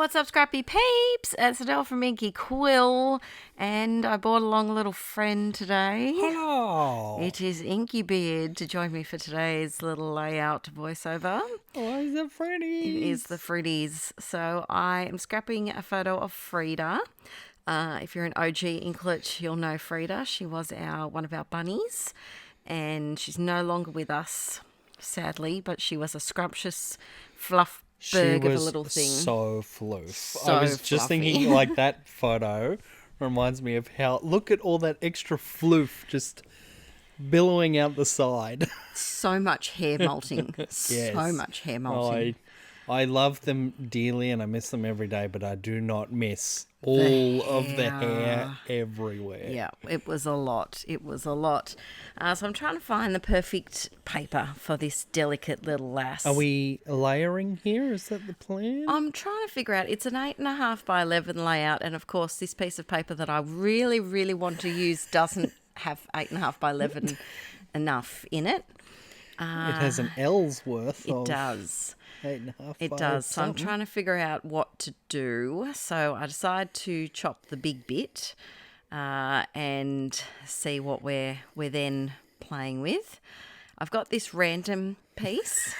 what's up, Scrappy Peeps? It's Adele from Inkie Quill, and I brought along a little friend today. Hello. It is Inkie Beard to join me for today's little layout voiceover. Oh, the Freddies. It is the Freddies. So I am scrapping a photo of Frida. If you're an OG Inklet, you'll know Frida. She was one of our bunnies, and she's no longer with us, sadly, but she was a scrumptious fluff berg of a little thing. So floof. So I was just fluffy. thinking, like, that photo reminds me of how, look at all that extra floof just billowing out the side. So much hair molting. Yes. So much hair molting. I love them dearly and I miss them every day, but I do not miss all of the hair everywhere. Yeah, it was a lot. It was a lot. So I'm trying to find the perfect paper for this delicate little lass. Are we layering here? Is that the plan? I'm trying to figure out. It's an 8.5 by 11 layout, and of course, this piece of paper that I really, really want to use doesn't have 8.5 by 11 enough in it. It has an L's worth. It does. 8.5. It does. So I'm trying to figure out what to do. So I decide to chop the big bit and see what we're then playing with. I've got this random piece.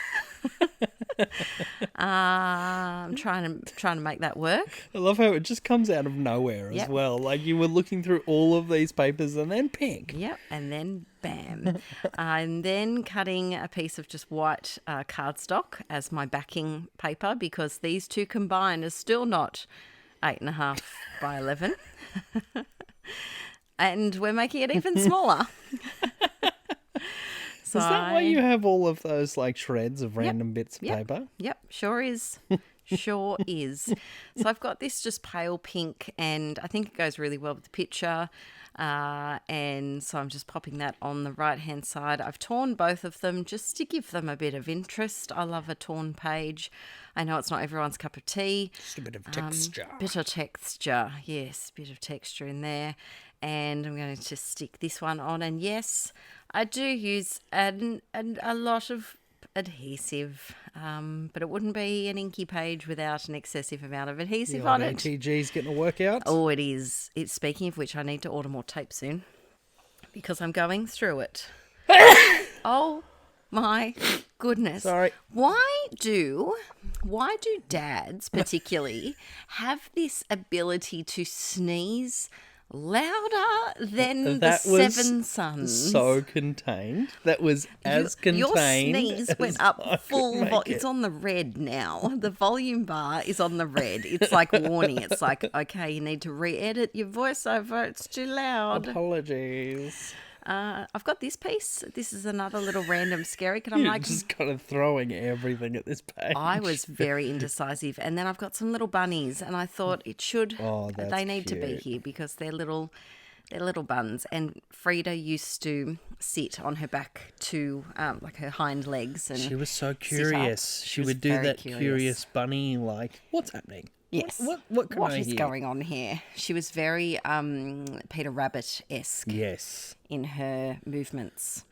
I'm trying to make that work. I love how it just comes out of nowhere as well. Like you were looking through all of these papers and then pink. Yep, and then bam. I'm then cutting a piece of just white cardstock as my backing paper because these two combined are still not 8.5 by 11. And we're making it even smaller. So is that why you have all of those like shreds of random bits of paper? Yep, sure is. Sure is. So I've got this just pale pink and I think it goes really well with the picture. And so I'm just popping that on the right-hand side. I've torn both of them just to give them a bit of interest. I love a torn page. I know it's not everyone's cup of tea. Just a bit of texture. Bit of texture, yes, bit of texture in there. And I'm going to stick this one on. And yes, I do use a lot of adhesive, but it wouldn't be an inky page without an excessive amount of adhesive on it. ATG's getting a workout. Oh, it is. It's speaking of which, I need to order more tape soon because I'm going through it. Oh my goodness! Sorry. Why do dads particularly have this ability to sneeze louder than the seven sons? So contained. That was as contained. Your sneeze went up full. It's it. on the red now. The volume bar is on the red. It's like warning. It's like, okay, you need to re-edit your voiceover. It's too loud. Apologies. I've got this piece. This is another little random scary. You're just kind of throwing everything at this page. I was very indecisive. And then I've got some little bunnies and I thought it should, they need to be here because they're little buns. And Frida used to sit on her back to like her hind legs. And she was so curious. She would do that curious bunny like, what's happening? Yes. What is going on here? She was very Peter Rabbit-esque. Yes. In her movements.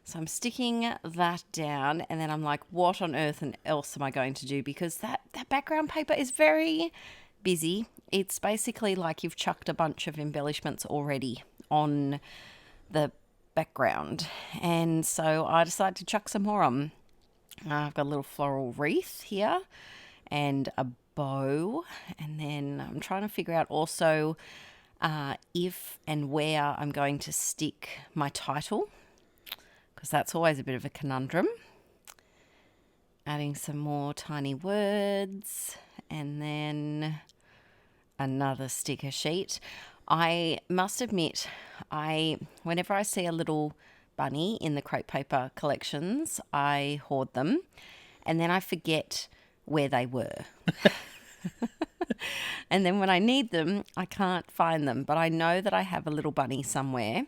So I'm sticking that down and then I'm like, what on earth and else am I going to do? Because that background paper is very busy. It's basically like you've chucked a bunch of embellishments already on the background. And so I decided to chuck some more on. I've got a little floral wreath here and a bow. And then I'm trying to figure out also if and where I'm going to stick my title, because that's always a bit of a conundrum. Adding some more tiny words and then another sticker sheet. I must admit, whenever I see a little bunny in the crepe paper collections, I hoard them and then I forget where they were. And then when I need them, I can't find them. But I know that I have a little bunny somewhere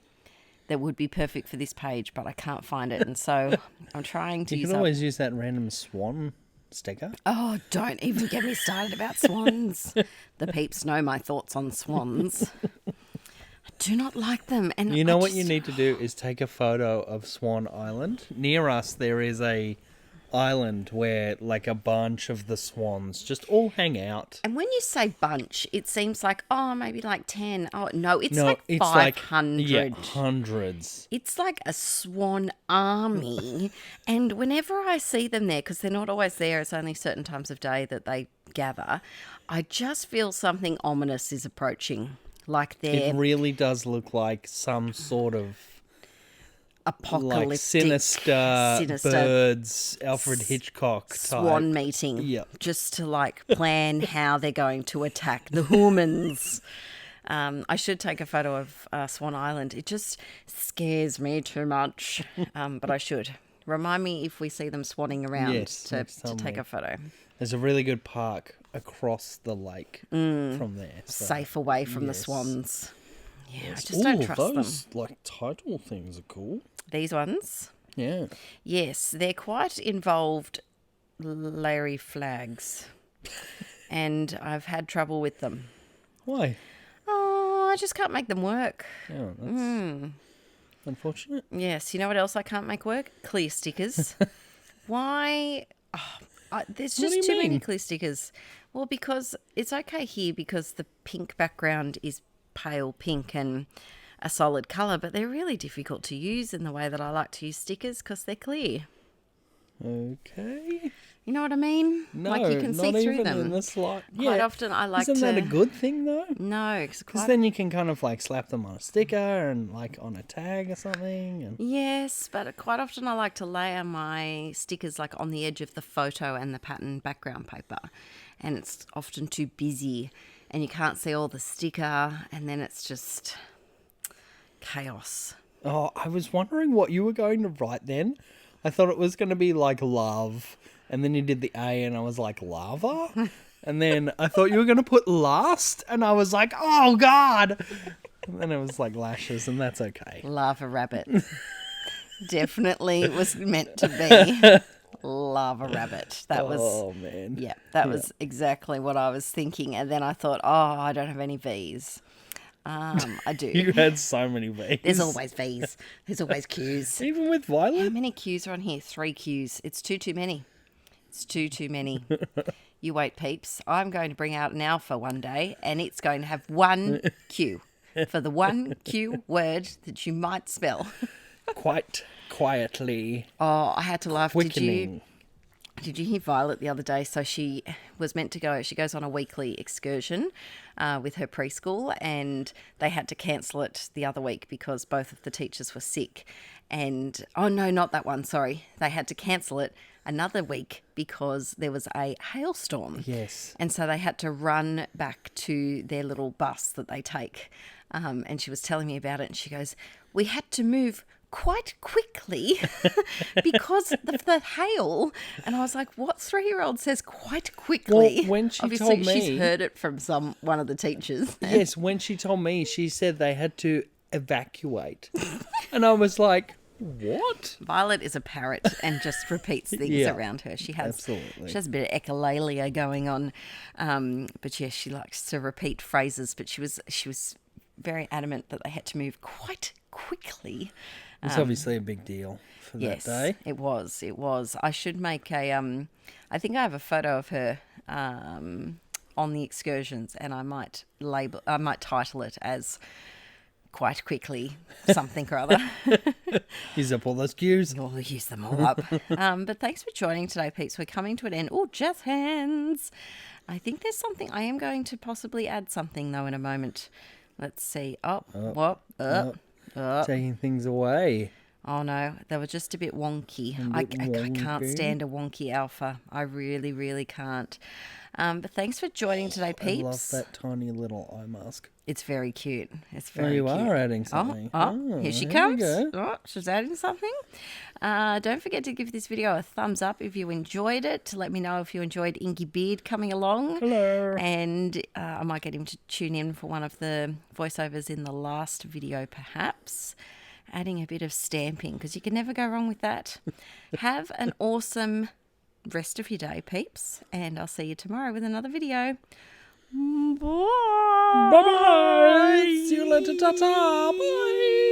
that would be perfect for this page, but I can't find it. And so I'm trying to You can always use that random swan sticker. Oh, don't even get me started about swans. The peeps know my thoughts on swans. I do not like them. And you know what you need to do is take a photo of Swan Island. Near us, there is a island where like a bunch of the swans just all hang out. And when you say bunch, it seems like, oh, maybe like 10. Oh, no, it's No, like it's 500. yeah, hundreds. It's like a swan army. And whenever I see them there, because they're not always there, it's only certain times of day that they gather, I just feel something ominous is approaching. Like they're It really does look like some sort of apocalyptic, like sinister birds, Alfred Hitchcock type. swan meeting. Yep. Just to like plan how they're going to attack the humans. I should take a photo of Swan Island. It just scares me too much, but I should. Remind me if we see them swanning around to take a photo. There's a really good park across the lake from there. So. Safe away from the swans. Yeah, I just don't trust those, them. like, title things are cool. These ones? Yeah. Yes, they're quite involved Larry flags. And I've had trouble with them. Why? Oh, I just can't make them work. Oh, that's unfortunate. Yes, you know what else I can't make work? Clear stickers. Why? Oh, there's just too many clear stickers. Well, because it's okay here because the pink background is pale pink and a solid colour, but they're really difficult to use in the way that I like to use stickers because they're clear. Okay. You know what I mean? No, like you can see not through even them. in this light. Quite often I like Isn't to... that a good thing, though? No. Because then you can kind of like slap them on a sticker and like on a tag or something. And... Yes, but quite often I like to layer my stickers like on the edge of the photo and the pattern background paper. And it's often too busy and you can't see all the sticker and then it's just chaos. Oh, I was wondering what you were going to write then. I thought it was going to be like love, and then you did the A and I was like lava, and then I thought you were going to put last and I was like, oh God, and then it was like lashes, and that's okay. Lava rabbit. Definitely was meant to be lava rabbit. That was... Oh man. Yeah, that was exactly what I was thinking. And then I thought, oh, I don't have any V's. I do. You had so many V's. There's always V's. There's always Q's. Even with How Violet? many Q's are on here? 3 Q's. It's too many. It's too many. You wait, peeps. I'm going to bring out an alpha one day, and it's going to have 1 Q for the 1 Q word that you might spell. Quite quietly. Oh, I had to laugh. Quickening. Did you hear Violet the other day? So she was meant to go, she goes on a weekly excursion with her preschool, and they had to cancel it the other week because both of the teachers were sick. And, oh no, not that one, sorry. They had to cancel it another week because there was a hailstorm. Yes. And so they had to run back to their little bus that they take. And she was telling me about it, and she goes, we had to move quite quickly because of the hail. And I was like, what 3-year-old says quite quickly? Well, when she Obviously, told me... she's heard it from one of the teachers. Yes, when she told me, she said they had to evacuate. And I was like, what? Violet is a parrot and just repeats things around her. She has a bit of echolalia going on. But yes, she likes to repeat phrases, but she was very adamant that they had to move quite quickly. It's obviously a big deal for that day. Yes, it was. I should make a, I think I have a photo of her on the excursions, and I might title it as quite quickly something or other. Use up all those cues. We'll use them all up. But thanks for joining today, peeps. We're coming to an end. Oh, jazz hands. I think there's something. I am going to possibly add something, though, in a moment. Let's see. Taking things away. Oh no, they were just a bit wonky. I can't stand a wonky alpha. I really, really can't. But thanks for joining today, peeps. I love that tiny little eye mask. It's very cute. It's very you cute. are adding something. Here she comes. Oh, she's adding something. Don't forget to give this video a thumbs up if you enjoyed it. To let me know if you enjoyed Inky Beard coming along. Hello. And I might get him to tune in for one of the voiceovers in the last video, perhaps. Adding a bit of stamping, because you can never go wrong with that. Have an awesome rest of your day, peeps. And I'll see you tomorrow with another video. Bye. Bye-bye. See you later. Ta-ta. Bye.